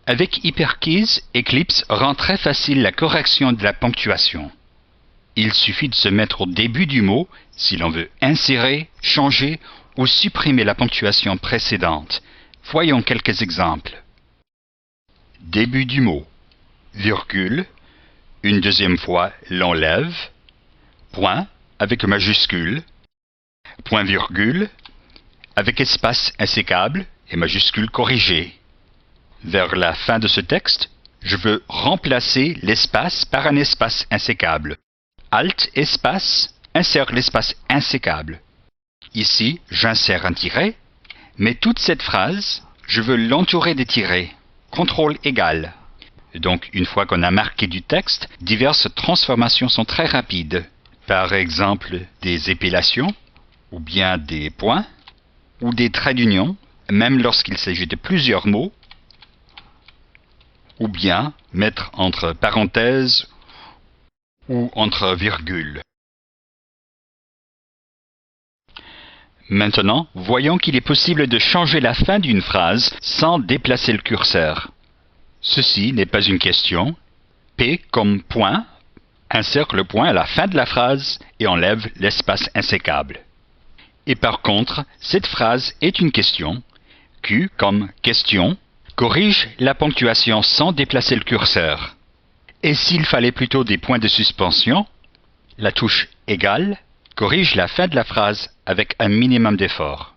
Avec Hyperkeys, Eclipse rend très facile la correction de la ponctuation. Il suffit de se mettre au début du mot si l'on veut insérer, changer ou supprimer la ponctuation précédente. Voyons quelques exemples. Début du mot, virgule, une deuxième fois l'enlève, point avec majuscule, point virgule, avec espace insécable et majuscule corrigée. Vers la fin de ce texte, je veux remplacer l'espace par un espace insécable. Alt espace, insère l'espace insécable. Ici, j'insère un tiret, mais toute cette phrase, je veux l'entourer des tirets. CTRL égal. Donc, une fois qu'on a marqué du texte, diverses transformations sont très rapides. Par exemple, des épilations, ou bien des points, ou des traits d'union, même lorsqu'il s'agit de plusieurs mots, ou bien mettre entre parenthèses ou entre virgules. Maintenant, voyons qu'il est possible de changer la fin d'une phrase sans déplacer le curseur. Ceci n'est pas une question. P comme point, insère le point à la fin de la phrase et enlève l'espace insécable. Et par contre, cette phrase est une question. Q comme question, corrige la ponctuation sans déplacer le curseur. Et s'il fallait plutôt des points de suspension, la touche égale corrige la fin de la phrase avec un minimum d'effort.